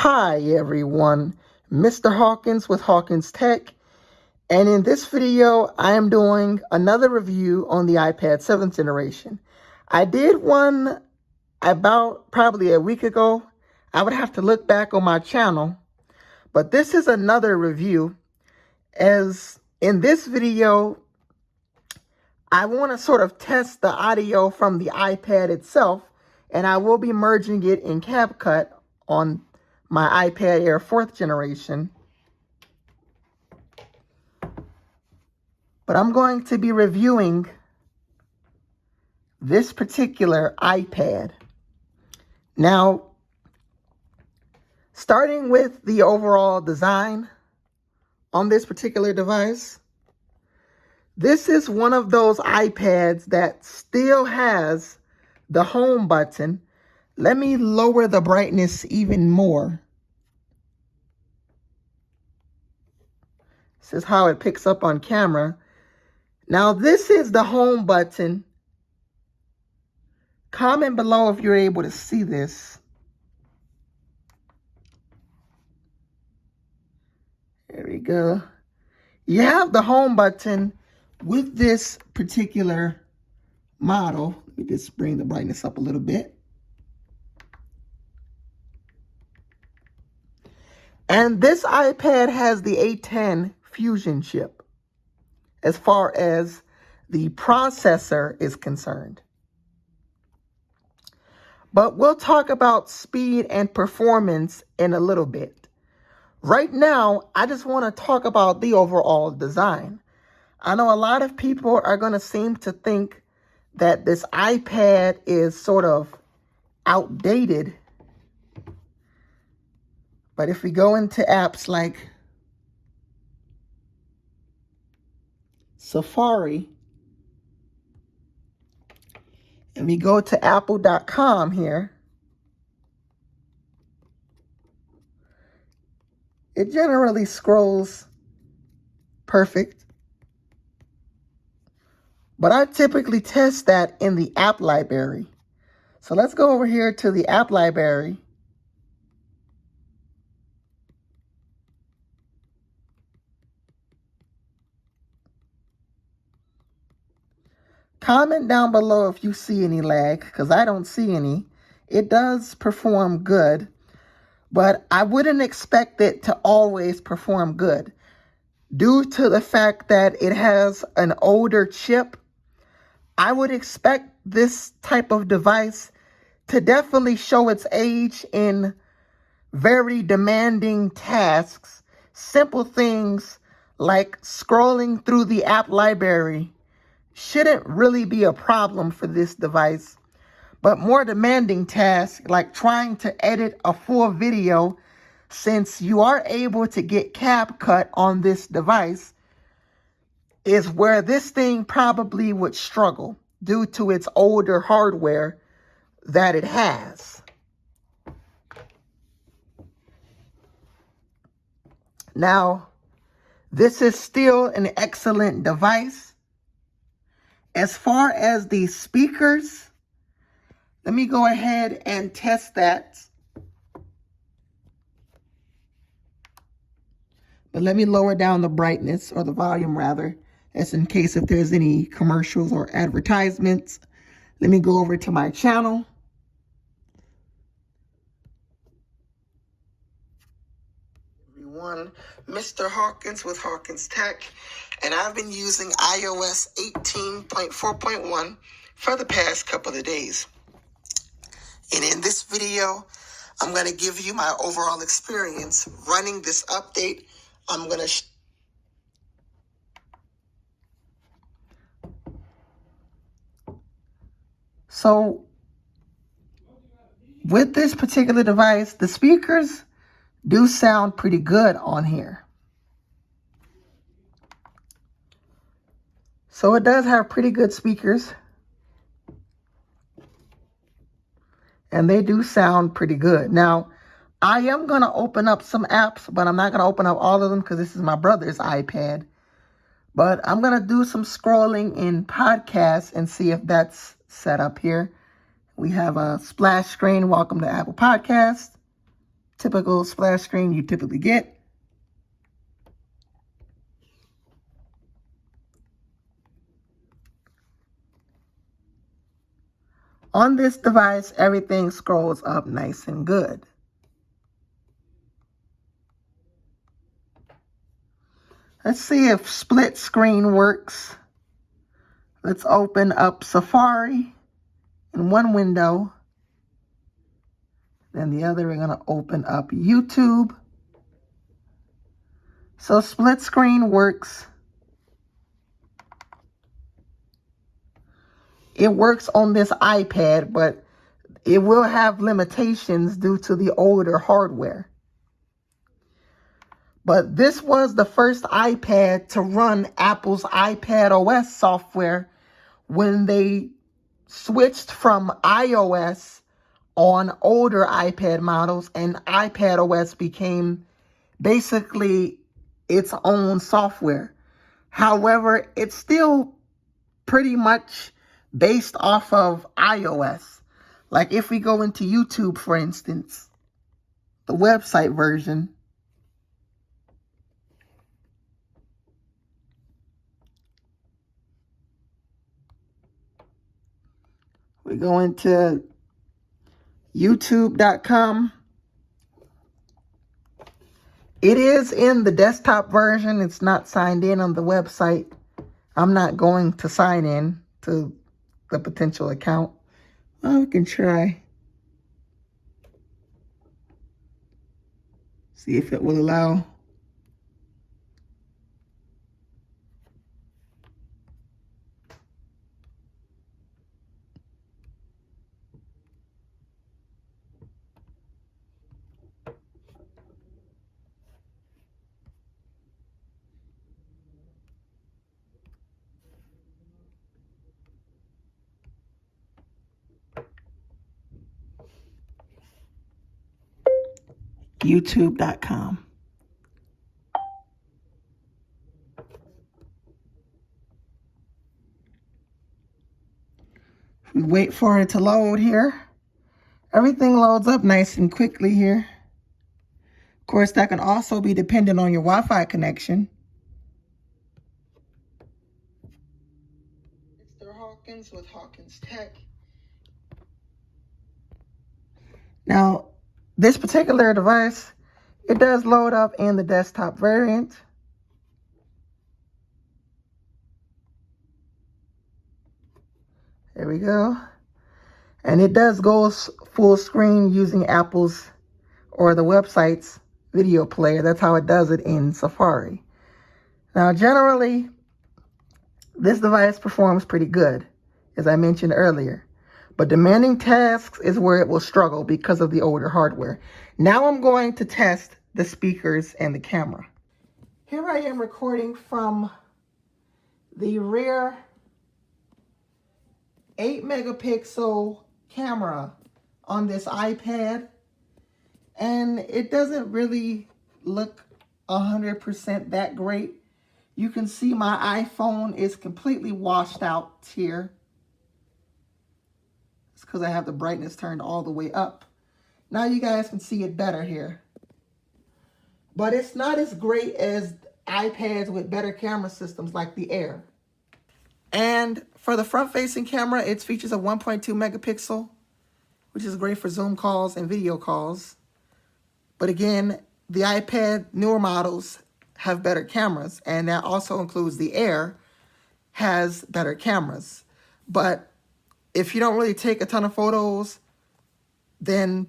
Hi everyone, Mr. Hawkins with Hawkins Tech, and in this video I am doing another review on the iPad 7th generation. I did one about probably a week ago. I would have to look back on my channel, but this is another review, as in this video I want to sort of test the audio from the iPad itself, and I will be merging it in CapCut on my iPad Air 4th generation. But I'm going to be reviewing this particular iPad. Now, starting with the overall design on this particular device, this is one of those iPads that still has the home button. Let me lower the brightness even more. This is how it picks up on camera. Now, this is the home button. Comment below if you're able to see this. There we go. You have the home button with this particular model. Let me just bring the brightness up a little bit. And this iPad has the A10 Fusion chip as far as the processor is concerned. But we'll talk about speed and performance in a little bit. Right now, I just want to talk about the overall design. I know a lot of people are going to seem to think that this iPad is sort of outdated. But if we go into apps like Safari, and we go to apple.com here, it generally scrolls perfect. But I typically test that in the app library. So let's go over here to the app library. Comment down below if you see any lag, because I don't see any. It does perform good, but I wouldn't expect it to always perform good due to the fact that it has an older chip. I would expect this type of device to definitely show its age in very demanding tasks. Simple things like scrolling through the app library shouldn't really be a problem for this device, but more demanding tasks like trying to edit a full video, since you are able to get CapCut on this device, is where this thing probably would struggle due to its older hardware that it has. Now, this is still an excellent device. As far as the speakers, let me go ahead and test that. But let me lower down the brightness, or the volume rather, as in case if there's any commercials or advertisements. Let me go over to my channel. Everyone, Mr. Hawkins with Hawkins Tech, and I've been using iOS 18.4.1 for the past couple of days. And in this video, I'm going to give you my overall experience running this update. I'm going to So with this particular device, the speakers do sound pretty good on here. So it does have pretty good speakers, and they do sound pretty good. Now, I am going to open up some apps, but I'm not going to open up all of them because this is my brother's iPad. But I'm going to do some scrolling in podcasts and see if that's set up here. We have a splash screen. Welcome to Apple Podcasts. typical splash screen you typically get. On this device, everything scrolls up nice and good. Let's see if split screen works. Let's open up Safari in one window. Then the other, we're going to open up YouTube. So split screen works. It works on this iPad, but it will have limitations due to the older hardware. But this was the first iPad to run Apple's iPad OS software when they switched from iOS on older iPad models, and iPad OS became basically its own software. However, it's still pretty much based off of iOS. Like if we go into YouTube, for instance, the website version, we go into youtube.com. It is in the desktop version. It's not signed in on the website. I'm not going to sign in to the potential account. Well, we can try. See if it will allow. youtube.com. We wait for it to load here. Everything loads up nice and quickly here. Of course, that can also be dependent on your Wi-Fi connection. Mr. Hawkins with Hawkins Tech. Now, this particular device, it does load up in the desktop variant. There we go. And it does go full screen using Apple's or the website's video player. That's how it does it in Safari. Now, generally, this device performs pretty good, as I mentioned earlier. But demanding tasks is where it will struggle because of the older hardware. Now I'm going to test the speakers and the camera. Here I am recording from the rear 8-megapixel camera on this iPad. And it doesn't really look 100% that great. You can see my iPhone is completely washed out here. It's because I have the brightness turned all the way up. Now you guys can see it better here. But it's not as great as iPads with better camera systems like the Air. And for the front-facing camera, it features a 1.2 megapixel, which is great for Zoom calls and video calls. But again, the iPad newer models have better cameras, and that also includes the Air has better cameras. But if you don't really take a ton of photos, then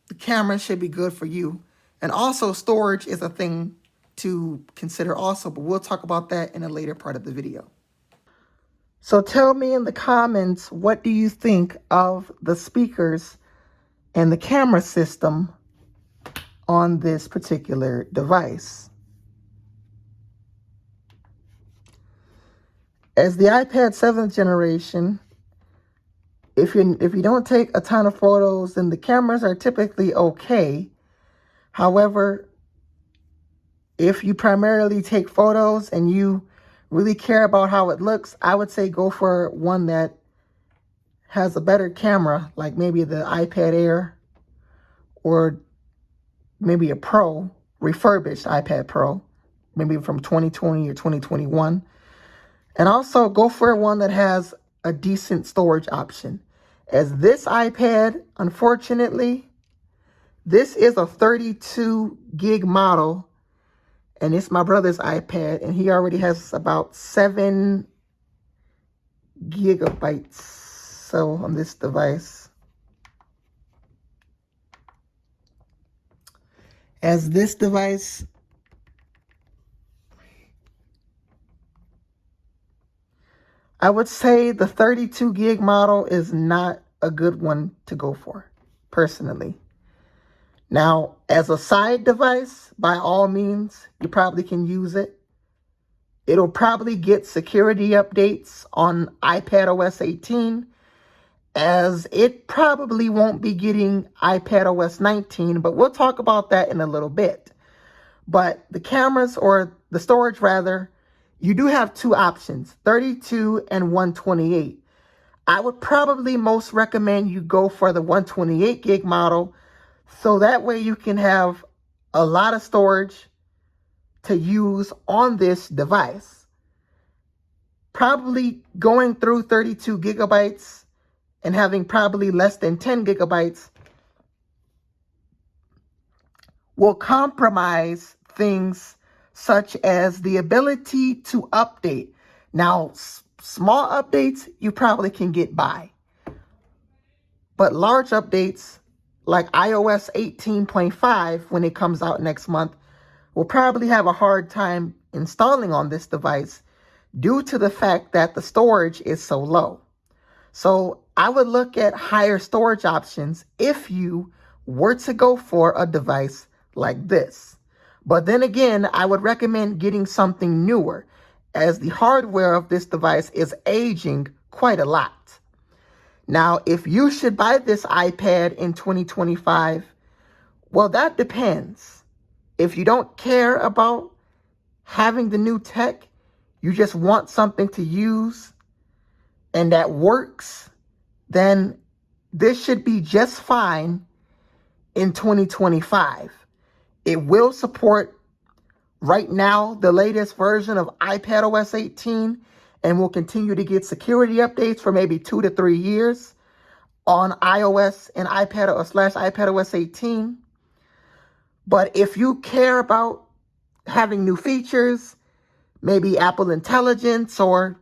the camera should be good for you. And also storage is a thing to consider also, but we'll talk about that in a later part of the video. So tell me in the comments, what do you think of the speakers and the camera system on this particular device? As the iPad 7th generation, if you don't take a ton of photos, then the cameras are typically okay. However, if you primarily take photos and you really care about how it looks, I would say go for one that has a better camera, like maybe the iPad Air or maybe a Pro, refurbished iPad Pro, maybe from 2020 or 2021. And also go for one that has a decent storage option. As this iPad, unfortunately, this is a 32 gig model, and it's my brother's iPad, and he already has about 7 gigabytes so on this device. As this device, I would say the 32 gig model is not a good one to go for, personally. Now, as a side device, by all means, you probably can use it. It'll probably get security updates on iPadOS 18, as it probably won't be getting iPadOS 19, but we'll talk about that in a little bit. But the cameras, or the storage rather, you do have two options, 32 and 128. I would probably most recommend you go for the 128 gig model, so that way you can have a lot of storage to use on this device. Probably going through 32 gigabytes and having probably less than 10 gigabytes will compromise things such as the ability to update. Now, small updates you probably can get by, but large updates like iOS 18.5, when it comes out next month, will probably have a hard time installing on this device due to the fact that the storage is so low. So I would look at higher storage options if you were to go for a device like this. But then again, I would recommend getting something newer, as the hardware of this device is aging quite a lot. Now, if you should buy this iPad in 2025, well, that depends. If you don't care about having the new tech, you just want something to use and that works, then this should be just fine in 2025. It will support right now the latest version of iPadOS 18, and will continue to get security updates for maybe 2 to 3 years on iOS and iPadOS 18. But if you care about having new features, maybe Apple Intelligence or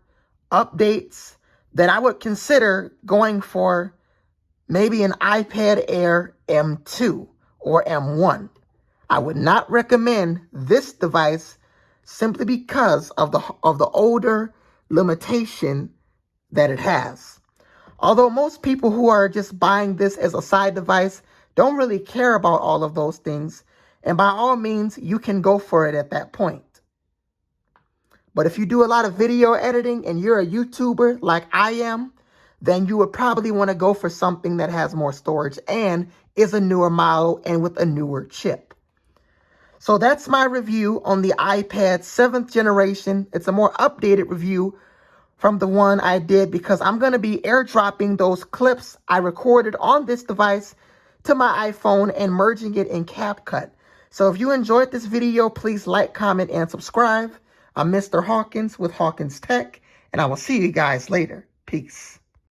updates, then I would consider going for maybe an iPad Air M2 or M1. I would not recommend this device simply because of the older limitation that it has. Although most people who are just buying this as a side device don't really care about all of those things, and by all means, you can go for it at that point. But if you do a lot of video editing and you're a YouTuber like I am, then you would probably want to go for something that has more storage and is a newer model and with a newer chip. So that's my review on the iPad 7th generation. It's a more updated review from the one I did, because I'm going to be airdropping those clips I recorded on this device to my iPhone and merging it in CapCut. So if you enjoyed this video, please like, comment, and subscribe. I'm Mr. Hawkins with Hawkins Tech, and I will see you guys later. Peace.